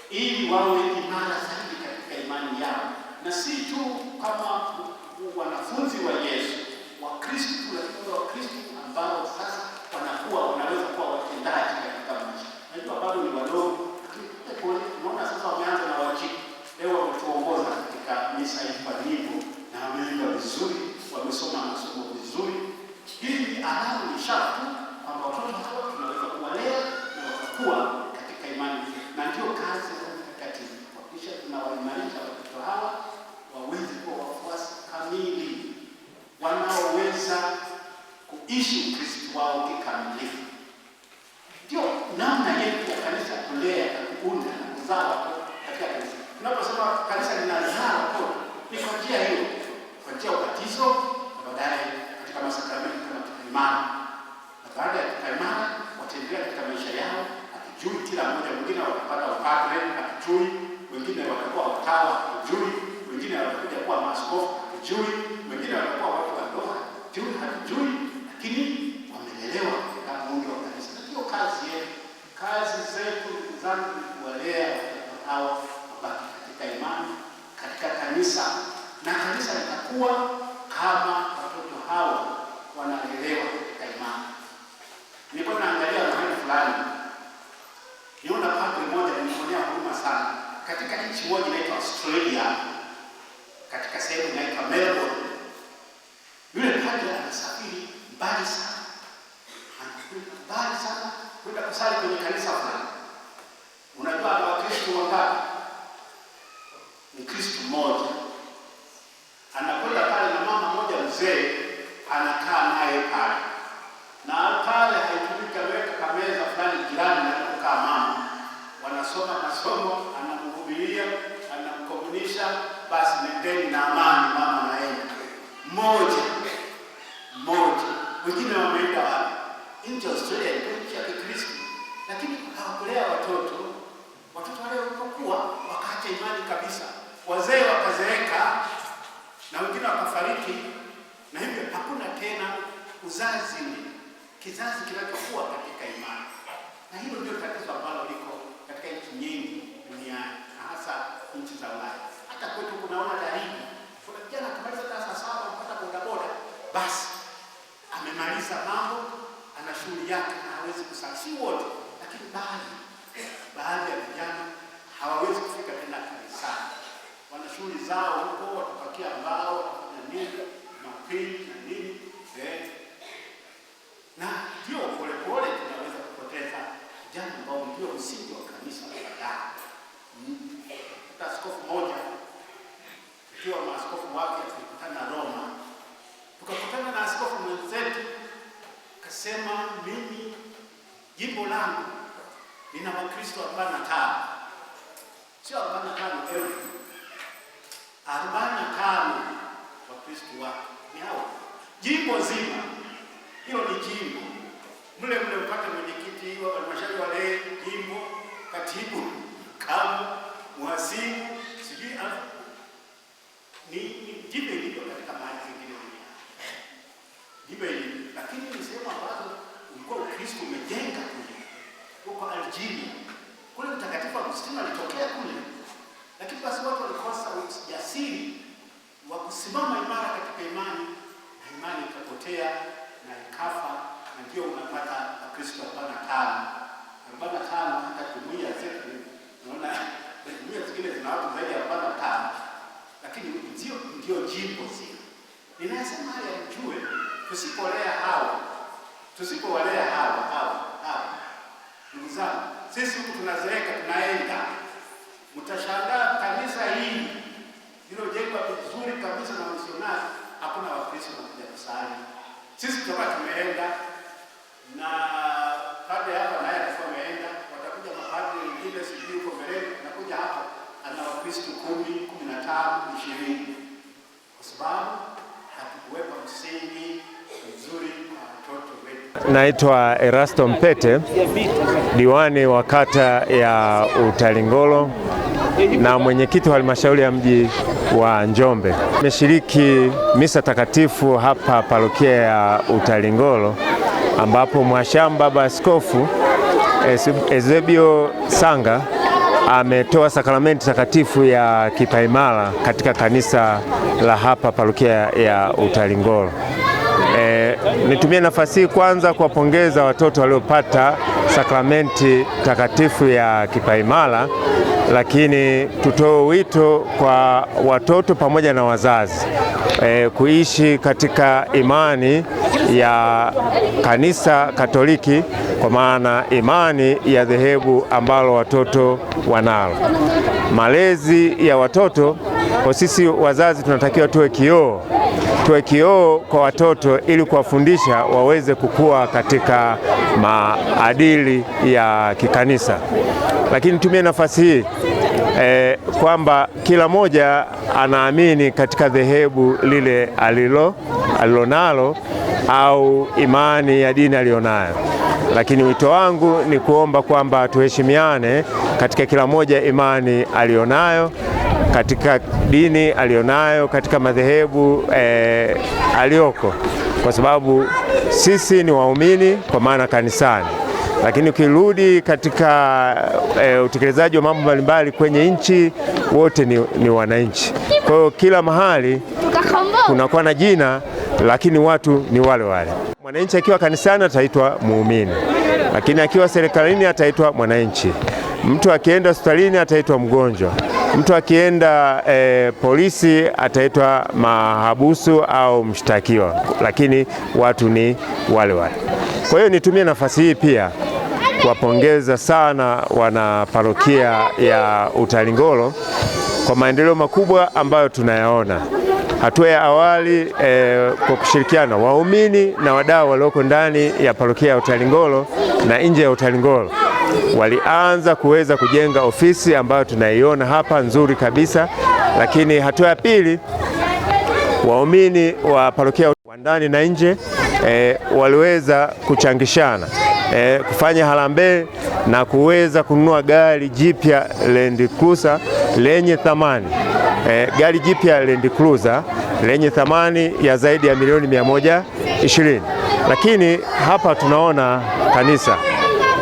ili wawe imara zaidi katika imani yao, na si tu kama wanafunzi wa Yesu wa Kristo, lakini wa Kristo ambao sasa wanakuwa wanaweza kuwa watendaji katika maisha. Najua bado ni wadogo, lakini tunaona sasa wameanza na wachiki. Leo wametuongoza katika misa hii kwa nyimbo na wameimba vizuri, wamesoma masomo vizuri. Hii ni alama, ni ishara tu kwamba watoto hawa tunaweza kuwalea na watakuwa katika imani, na ndio kazi ya mtakatifu kuhakikisha tunawaimarisha watoto hawa waweze kuwa wafuasi kamili wanaoweza kuishi Ukristo wao kikamilifu. Ndio namna yetu ya kanisa kulea na kuunda na kuzaa watoto katika kanisa. Tunaposema kanisa linazaa watoto ni kwa njia hiyo, kwa njia ya ubatizo na baadaye katika masakramenti kama kipaimara. Na baada ya kipaimara wataendelea katika maisha yao akijui, kila mmoja mwingine watapata upadre akijui, wengine watakuwa watawa akijui, wengine watakuja kuwa maaskofu akijui, wengine watakuwa watu wa ndoa hatujui, lakini wamelelewa katika muundo wa kanisa. Ndio kazi yetu. Kazi zetu zangu ni kuwalea watoto hao wabaki katika imani katika kanisa, na kanisa litakuwa kama watoto hao wanalelewa katika imani. Nilikuwa naangalia mahali fulani, niona padre mmoja nilionea huruma sana katika nchi moja inaitwa Australia, katika sehemu inaitwa Melbourne. Yule padre anasafiri mbali sana, kwenda kusali kwenye kanisa fulani. Unajua ana Wakristo wangapi? Ni Kristo mmoja. Anakwenda pale na mama mmoja mzee anakaa naye pale, na pale haitumika weka kameza fulani jirani na kukaa mama, wanasoma masomo, anamhubiria, anamkomunisha, basi nendeni na amani, mama naenda mmoja. Wengine wameenda wapi? Nje Australia ni nchi ya Kikristo, lakini hawakulea watoto wale walipokuwa wakaacha imani kabisa, wazee wakazeeka na wengine wakafariki, na hivyo hakuna tena kizazi kinachokuwa katika imani. Na hilo ndio tatizo ambalo liko katika nchi nyingi duniani, na hasa nchi za Ulaya. Hata kwetu kunaona dalili. Kuna kijana kumaliza darasa 7 mpaka bodaboda, basi amemaliza mambo, ana shughuli yake na hawezi kusali. Si wote, lakini baadhi ya vijana hawawezi kufika tena kanisani. Wana shughuli zao huko, watapakia mbao, watafanya nini, mapili na nini. Na ndio polepole tunaweza kupoteza vijana ambao ndio msingi wa kanisa la baadaye. Hata askofu mmoja, tukiwa maaskofu wake tulikutana Roma, tukakutana na askofu mwenzetu, akasema mimi jimbo langu lina Wakristo 45, sio 45,000, 45 Wakristo wake ni hao jimbo zima. Hiyo ni jimbo mle mpaka mwenyekiti wa halmashauri wa leo jimbo, katibu, kamu, mhasibu, sijui ni jimbo hilo katika mahali zingine duniani. Jimbo hili, lakini ni sehemu ambazo ulikuwa Ukristo umejenga kule. Huko Algeria kule Mtakatifu Agustino alitokea kule, lakini basi watu walikosa ujasiri wa kusimama imara katika imani, na imani ikapotea na ikafa. Na ndio unapata Wakristo 45. Hata jumuiya zetu, unaona jumuiya zingine zina watu zaidi ya 45, lakini ndio jimbo zile. Ninasema haya mjue, tusipowalea hawa ndugu zangu, sisi huku tunazeeka, tunaenda, mtashangaa kanisa hili lililojengwa vizuri kabisa na misionari, hakuna Wakristo wanakuja kusali. Sisi tutakuwa tumeenda, na padre hapa naye atakuwa ameenda, watakuja mapadre wengine sijui huko mbele, anakuja hapa ana Wakristo 10, 15, 20, kwa sababu hatukuweka msingi mzuri kwa watoto wetu. Naitwa Erasto Mpete, diwani wa kata ya Utalingolo na mwenyekiti wa halmashauri ya mji wa Njombe. Nimeshiriki misa takatifu hapa parokia ya Utalingolo, ambapo Mhashamu Baba Askofu Eusebio Sanga ametoa sakramenti takatifu ya kipaimara katika kanisa la hapa parokia ya Utalingolo. Nitumie nafasi hii kwanza kuwapongeza watoto waliopata sakramenti takatifu ya kipaimara, lakini tutoe wito kwa watoto pamoja na wazazi kuishi katika imani ya Kanisa Katoliki, kwa maana imani ya dhehebu ambalo watoto wanalo. Malezi ya watoto, kwa sisi wazazi tunatakiwa tuwe kioo kwa watoto ili kuwafundisha waweze kukua katika maadili ya kikanisa. Lakini tumie nafasi hii kwamba kila moja anaamini katika dhehebu lile alilonalo au imani ya dini alionayo. Lakini wito wangu ni kuomba kwamba tuheshimiane katika kila moja imani alionayo, katika dini alionayo, katika madhehebu alioko, kwa sababu sisi ni waumini kwa maana kanisani. Lakini ukirudi katika utekelezaji wa mambo mbalimbali kwenye nchi, wote ni wananchi. Kwa hiyo kila mahali kunakuwa na jina, lakini watu ni wale wale. Mwananchi akiwa kanisani ataitwa muumini, lakini akiwa serikalini ataitwa mwananchi. Mtu akienda hospitalini ataitwa mgonjwa. Mtu akienda polisi ataitwa mahabusu au mshtakiwa, lakini watu ni wale wale. Kwa hiyo nitumie nafasi hii pia kuwapongeza sana wana parokia ya Utalingolo kwa maendeleo makubwa ambayo tunayaona. Hatua ya awali kwa kushirikiana waumini na wadau walioko ndani ya parokia ya Utalingolo na nje ya Utalingolo walianza kuweza kujenga ofisi ambayo tunaiona hapa nzuri kabisa. Lakini hatua ya pili, waumini wa parokia wa ndani na nje waliweza kuchangishana kufanya harambee na kuweza kununua gari jipya Land Cruiser lenye thamani gari jipya Land Cruiser lenye thamani ya zaidi ya milioni 120. Lakini hapa tunaona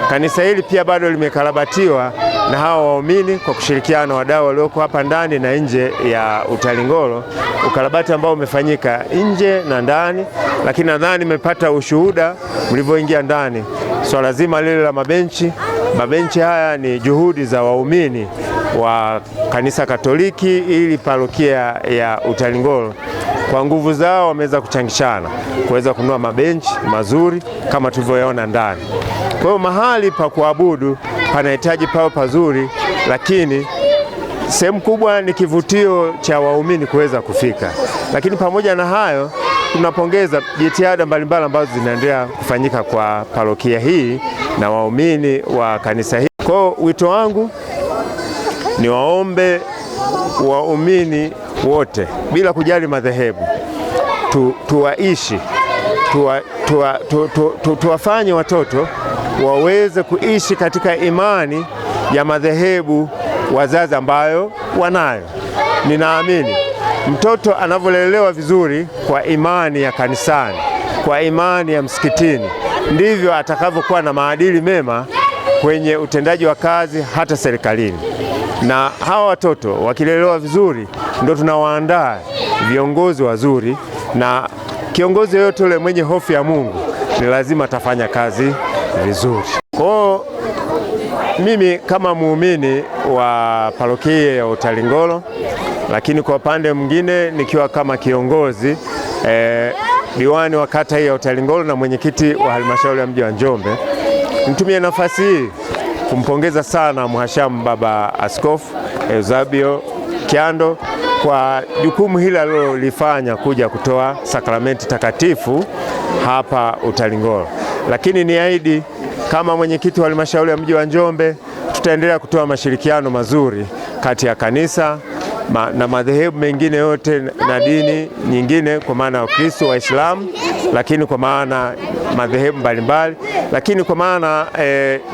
kanisa hili pia bado limekarabatiwa na hawa waumini kwa kushirikiana na wadau walioko hapa ndani na nje ya Utalingolo, ukarabati ambao umefanyika nje na ndani. Lakini nadhani nimepata ushuhuda mlivyoingia ndani, swala zima lile la mabenchi haya ni juhudi za waumini wa Kanisa Katoliki ili parokia ya Utalingolo kwa nguvu zao wameweza kuchangishana kuweza kununua mabenchi mazuri kama tulivyoona ndani. Kwa hiyo mahali pa kuabudu panahitaji pawe pazuri, lakini sehemu kubwa ni kivutio cha waumini kuweza kufika. Lakini pamoja na hayo, tunapongeza jitihada mbalimbali ambazo zinaendelea kufanyika kwa parokia hii na waumini wa kanisa hili. Kwa hiyo wito wangu ni waombe waumini wote bila kujali madhehebu, tuwafanye watoto waweze kuishi katika imani ya madhehebu wazazi ambayo wanayo. Ninaamini mtoto anavyolelewa vizuri kwa imani ya kanisani, kwa imani ya msikitini, ndivyo atakavyokuwa na maadili mema kwenye utendaji wa kazi hata serikalini. Na hawa watoto wakilelewa vizuri ndio tunawaandaa viongozi wazuri, na kiongozi yoyote yule mwenye hofu ya Mungu ni lazima atafanya kazi vizuri. Kwa mimi kama muumini wa parokia ya Utalingolo, lakini kwa upande mwingine nikiwa kama kiongozi diwani wa kata hii ya Utalingolo na mwenyekiti wa halmashauri ya mji wa Njombe, nitumie nafasi hii kumpongeza sana Mhashamu Baba Askofu Eusebio Kyando kwa jukumu hili alilolifanya kuja kutoa sakramenti takatifu hapa Utalingolo. Lakini niahidi kama mwenyekiti wa halmashauri ya mji wa Njombe, tutaendelea kutoa mashirikiano mazuri kati ya kanisa na madhehebu mengine yote na dini nyingine, kwa maana ya Wakristo, Waislamu, lakini kwa maana madhehebu mbalimbali, lakini kwa maana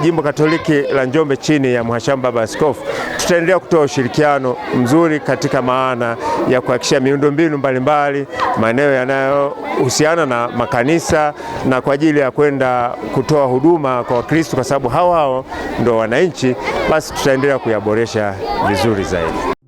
Jimbo Katoliki la Njombe chini ya Mhashamu Baba Askofu tutaendelea kutoa ushirikiano mzuri katika maana ya kuhakikisha miundombinu mbalimbali, maeneo yanayohusiana na makanisa na kwa ajili ya kwenda kutoa huduma kwa Wakristo, kwa sababu hao ndio wananchi, basi tutaendelea kuyaboresha vizuri zaidi.